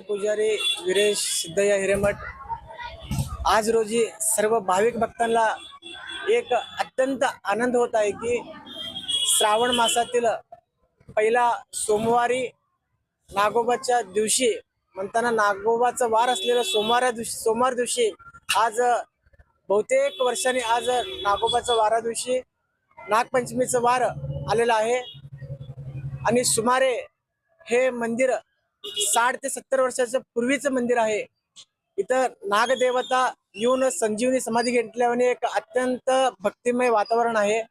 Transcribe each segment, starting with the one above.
पुजारी वीरेश सिद्धय्या हिरेमठ आज रोजी सर्व भाविक भक्तांना एक अत्यंत आनंद होत आहे की श्रावण मासातील पहिला सोमवारी नागोबाच्या दिवशी म्हणताना नागोबाचा वार असलेला सोमवार दिवशी आज बहुतेक वर्षांनी आज नागोबाचा वारा दिवशी नागपंचमीचा वार आलेला आहे आणि सुमारे हे मंदिर 60 ते 70 वर्षाचं पूर्वीचं मंदिर आहे। इथं नागदेवता येऊन संजीवनी समाधी घेतल्याने एक अत्यंत भक्तिमय वातावरण आहे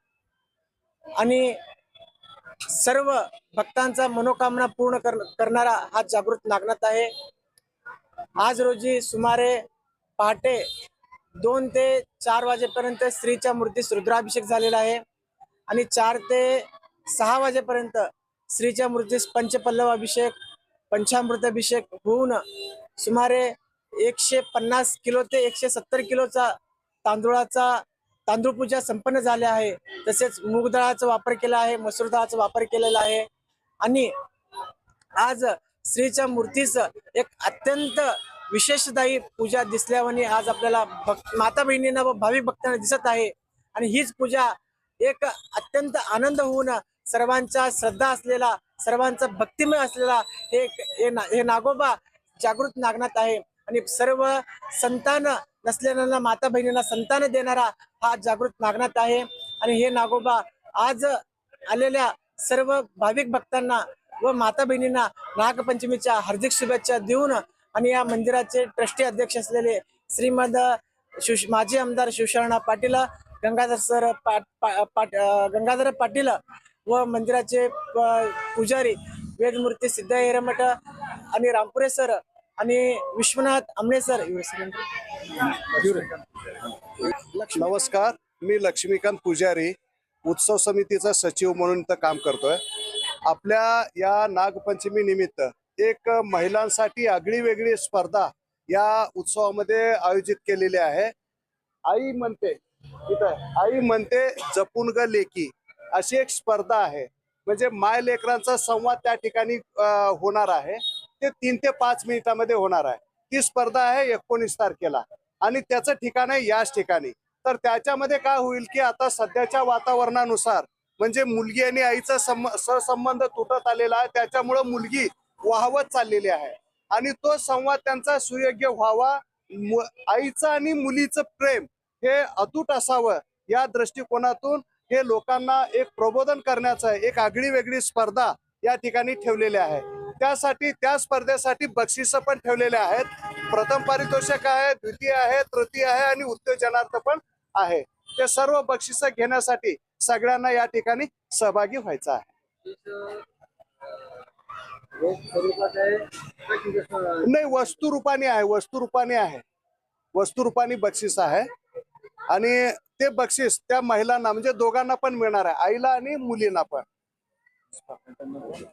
आणि सर्व भक्तांचा मनोकामना पूर्ण करणारा हा जागृत नागनाथ आहे। आज रोजी सुमारे पहाटे 2 ते 4 वाजेपर्यंत श्रीच्या मूर्तीस रुद्राभिषेक झालेला आहे आणि 4 ते 6 वाजेपर्यंत श्रीच्या मूर्तीस पंचपल्लव अभिषेक पंचामृत अभिषेक होऊन सुमारे 150 किलो ते 170 किलोचा तांदूळ पूजा संपन्न झाले आहे। तसेच मूग डाळाचा वापर केला आहे, मसूर डाळाचा वापर केलेला आहे आणि आज श्रीच्या मूर्तीस एक अत्यंत विशेषदायी पूजा दिसल्याने आज आपल्याला माता बहिणींना व भाविक भक्तांना दिसत आहे आणि हीच पूजा एक अत्यंत आनंद होऊन सर्वांचा श्रद्धा असलेला सर्वांचा भक्तिमय असलेला हे नागोबा जागृत नागनाथ आहे आणि सर्व संतान नसलेल्यांना माता बहिणींना संतान देणारा हा जागृत नागनाथ आहे आणि हे नागोबा आज आलेल्या सर्व भाविक भक्तांना व माता बहिणींना नागपंचमीच्या हार्दिक शुभेच्छा देऊन आणि या मंदिराचे ट्रस्टी अध्यक्ष असलेले श्रीमद माजी आमदार शिवशरणा पाटील गंगाधर पाटील व मंदिराचे पुजारी वेदमूर्ती सिद्धय्या हिरेमठ आणि रामपुरे सर आणि विश्वनाथ आमणे सर। नमस्कार, मी लक्ष्मीकांत पुजारी उत्सव समितीचा सचिव म्हणून काम करतोय। आपल्या या नागपंचमी निमित्त एक महिलांसाठी आगळी वेगळी स्पर्धा या उत्सवामध्ये आयोजित केलेली आहे। आई म्हणते जपून ग लेकी अशी एक स्पर्धा आहे, म्हणजे माय लेकरांचा संवाद त्या ठिकाणी होणार आहे। ते 3 ते 5 मिनिटांमध्ये होणार आहे। ती स्पर्धा आहे 19 तारखेला आणि त्याचं ठिकाण आहे याच ठिकाणी। तर त्याच्यामध्ये काय होईल की आता सध्याच्या वातावरणानुसार म्हणजे मुलगी आणि आईचा सहसंबंध तुटत आलेला आहे, त्याच्यामुळे मुलगी वाहवत चाललेली आहे आणि तो संवाद त्यांचा सुयोग्य व्हावा, आईचं आणि मुलीचं प्रेम हे अतूट असावं या दृष्टिकोनातून हे लोकांना एक प्रबोधन करण्याचं एक आगळी वेगळी स्पर्धा या ठिकाणी ठेवलेली आहे। त्यासाठी त्या स्पर्धेसाठी बक्षिस पण ठेवलेले आहेत. प्रथम पारितोषिक आहे, द्वितीय आहे, तृतीय आहे आणि उत्तेजनार्थ पण आहे. ते सर्व बक्षिस घेण्यासाठी सगळ्यांना या ठिकाणी सहभागी व्हायचं आहे. नाही, वस्तू रूपाने आहे, वस्तू रूपाने आहे, वस्तू रूपाने बक्षीस आहे. आणि ते बक्षीस त्या महिलांना म्हणजे दोघांना पण मिळणार आहे, आईला आणि मुलींना पण.